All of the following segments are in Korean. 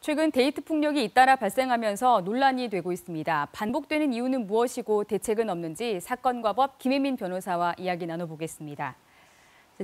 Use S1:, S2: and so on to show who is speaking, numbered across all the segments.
S1: 최근 데이트 폭력이 잇따라 발생하면서 논란이 되고 있습니다. 반복되는 이유는 무엇이고 대책은 없는지 사건과 법 김혜민 변호사와 이야기 나눠보겠습니다.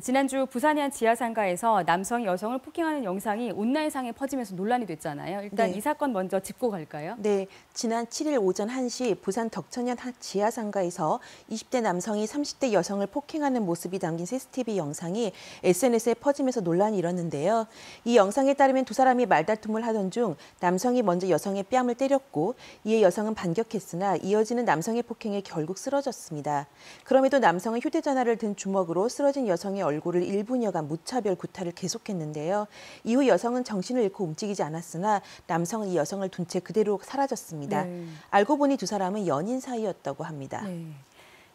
S1: 지난주 부산의 한 지하상가에서 남성이 여성을 폭행하는 영상이 온라인상에 퍼지면서 논란이 됐잖아요. 일단 이 사건 먼저 짚고 갈까요?
S2: 네, 지난 7일 오전 1시 부산 덕천현 한 지하상가에서 20대 남성이 30대 여성을 폭행하는 모습이 담긴 CCTV 영상이 SNS에 퍼지면서 논란이 일었는데요. 이 영상에 따르면 두 사람이 말다툼을 하던 중 남성이 먼저 여성의 뺨을 때렸고 이에 여성은 반격했으나 이어지는 남성의 폭행에 결국 쓰러졌습니다. 그럼에도 남성은 휴대전화를 든 주먹으로 쓰러진 여성의 얼굴을 1분여간 무차별 구타를 계속했는데요. 이후 여성은 정신을 잃고 움직이지 않았으나 남성은 이 여성을 둔 채 그대로 사라졌습니다.
S1: 네.
S2: 알고 보니 두 사람은 연인 사이였다고 합니다.
S1: 네.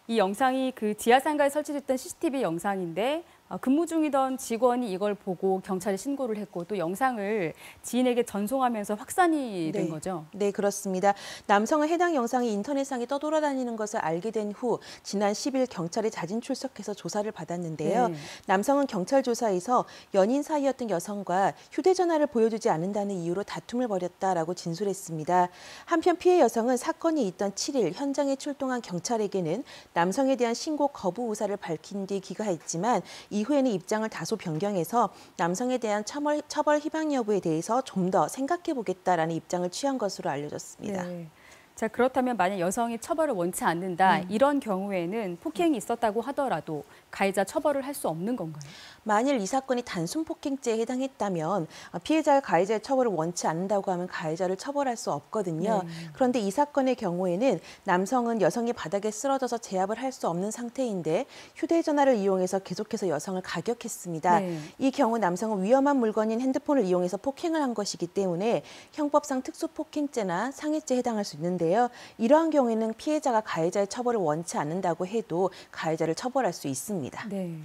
S1: 이 영상이 그 지하상가에 설치됐던 CCTV 영상인데 근무 중이던 직원이 이걸 보고 경찰에 신고를 했고 또 영상을 지인에게 전송하면서 확산이 된 거죠?
S2: 네, 그렇습니다. 남성은 해당 영상이 인터넷상에 떠돌아다니는 것을 알게 된 후 지난 10일 경찰에 자진 출석해서 조사를 받았는데요.
S1: 네.
S2: 남성은 경찰 조사에서 연인 사이였던 여성과 휴대전화를 보여주지 않는다는 이유로 다툼을 벌였다라고 진술했습니다. 한편 피해 여성은 사건이 있던 7일 현장에 출동한 경찰에게는 남성에 대한 신고 거부 의사를 밝힌 뒤 귀가했지만 이후에는 입장을 다소 변경해서 남성에 대한 처벌 희망 여부에 대해서 좀 더 생각해보겠다라는 입장을 취한 것으로 알려졌습니다.
S1: 네. 자, 그렇다면 만약 여성이 처벌을 원치 않는다, 이런 경우에는 폭행이 있었다고 하더라도 가해자 처벌을 할 수 없는 건가요?
S2: 만일 이 사건이 단순 폭행죄에 해당했다면 피해자가 가해자의 처벌을 원치 않는다고 하면 가해자를 처벌할 수 없거든요.
S1: 네.
S2: 그런데 이 사건의 경우에는 남성은 여성이 바닥에 쓰러져서 제압을 할 수 없는 상태인데 휴대전화를 이용해서 계속해서 여성을 가격했습니다.
S1: 네.
S2: 이 경우 남성은 위험한 물건인 핸드폰을 이용해서 폭행을 한 것이기 때문에 형법상 특수폭행죄나 상해죄에 해당할 수 있는데요. 이러한 경우에는 피해자가 가해자의 처벌을 원치 않는다고 해도 가해자를 처벌할 수 있습니다.
S1: 네.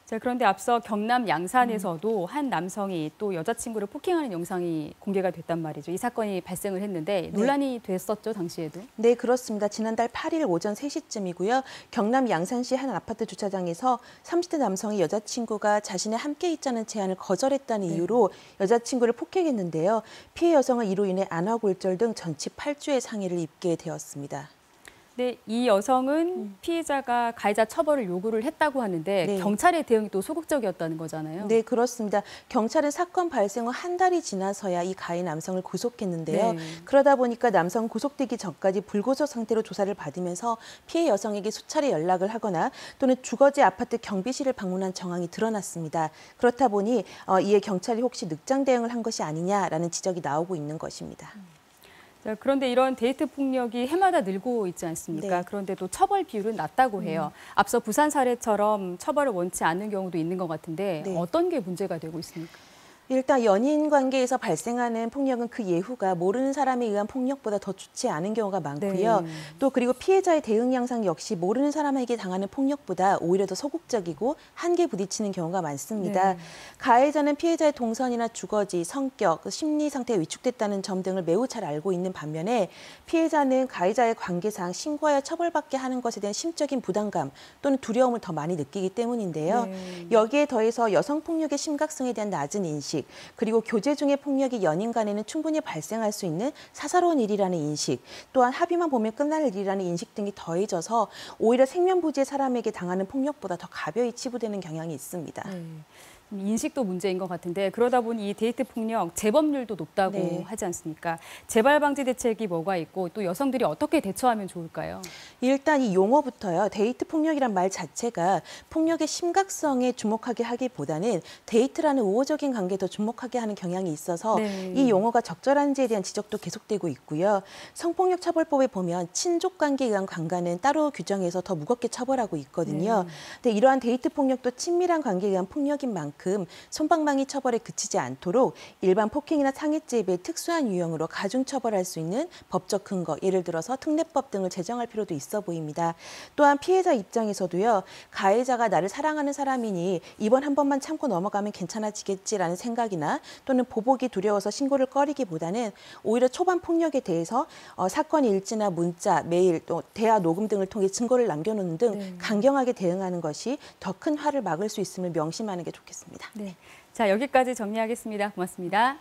S1: 자, 그런데 앞서 경남 양산에서도 한 남성이 또 여자친구를 폭행하는 영상이 공개가 됐단 말이죠. 이 사건이 발생을 했는데 논란이 됐었죠, 당시에도?
S2: 네, 그렇습니다. 지난달 8일 오전 3시쯤이고요. 경남 양산시 한 아파트 주차장에서 30대 남성이 여자친구가 자신의 함께 있자는 제안을 거절했다는 이유로 여자친구를 폭행했는데요. 피해 여성은 이로 인해 안화골절 등 전치 8주의 상해를 입게 되었습니다.
S1: 네, 이 여성은 피해자가 가해자 처벌을 요구를 했다고 하는데
S2: 네.
S1: 경찰의 대응이 또 소극적이었다는 거잖아요.
S2: 네, 그렇습니다. 경찰은 사건 발생 후 한 달이 지나서야 이 가해 남성을 구속했는데요.
S1: 네.
S2: 그러다 보니까 남성 구속되기 전까지 불구속 상태로 조사를 받으면서 피해 여성에게 수차례 연락을 하거나 또는 주거지 아파트 경비실을 방문한 정황이 드러났습니다. 그렇다 보니 이에 경찰이 혹시 늑장 대응을 한 것이 아니냐라는 지적이 나오고 있는 것입니다.
S1: 자, 그런데 이런 데이트 폭력이 해마다 늘고 있지 않습니까?
S2: 네.
S1: 그런데도 처벌 비율은 낮다고 해요. 앞서 부산 사례처럼 처벌을 원치 않는 경우도 있는 것 같은데
S2: 네.
S1: 어떤 게 문제가 되고 있습니까?
S2: 일단 연인 관계에서 발생하는 폭력은 그 예후가 모르는 사람에 의한 폭력보다 더 좋지 않은 경우가 많고요.
S1: 네.
S2: 또 그리고 피해자의 대응 양상 역시 모르는 사람에게 당하는 폭력보다 오히려 더 소극적이고 한계에 부딪히는 경우가 많습니다.
S1: 네.
S2: 가해자는 피해자의 동선이나 주거지, 성격, 심리 상태가 위축됐다는 점 등을 매우 잘 알고 있는 반면에 피해자는 가해자의 관계상 신고하여 처벌받게 하는 것에 대한 심적인 부담감 또는 두려움을 더 많이 느끼기 때문인데요.
S1: 네.
S2: 여기에 더해서 여성폭력의 심각성에 대한 낮은 인식, 그리고 교제 중의 폭력이 연인 간에는 충분히 발생할 수 있는 사사로운 일이라는 인식, 또한 합의만 보면 끝날 일이라는 인식 등이 더해져서 오히려 생면부지의 사람에게 당하는 폭력보다 더 가벼이 치부되는 경향이 있습니다.
S1: 네. 인식도 문제인 것 같은데 그러다 보니 이 데이트 폭력 재범률도 높다고 하지 않습니까? 재발 방지 대책이 뭐가 있고 또 여성들이 어떻게 대처하면 좋을까요?
S2: 일단 이 용어부터요. 데이트 폭력이란 말 자체가 폭력의 심각성에 주목하게 하기보다는 데이트라는 우호적인 관계에 더 주목하게 하는 경향이 있어서 이 용어가 적절한지에 대한 지적도 계속되고 있고요. 성폭력 처벌법에 보면 친족 관계에 의한 강간은 따로 규정해서 더 무겁게 처벌하고 있거든요. 근데 이러한 데이트 폭력도 친밀한 관계에 의한 폭력인 만큼 솜방망이 처벌에 그치지 않도록 일반 폭행이나 상해죄에 비해 특수한 유형으로 가중 처벌할 수 있는 법적 근거, 예를 들어서 특례법 등을 제정할 필요도 있어 보입니다. 또한 피해자 입장에서도요. 가해자가 나를 사랑하는 사람이니 이번 한 번만 참고 넘어가면 괜찮아지겠지라는 생각이나 또는 보복이 두려워서 신고를 꺼리기보다는 오히려 초반 폭력에 대해서 사건 일지나 문자, 메일, 또 대화 녹음 등을 통해 증거를 남겨놓는 등 강경하게 대응하는 것이 더 큰 화를 막을 수 있음을 명심하는 게 좋겠습니다.
S1: 네. 자, 여기까지 정리하겠습니다. 고맙습니다.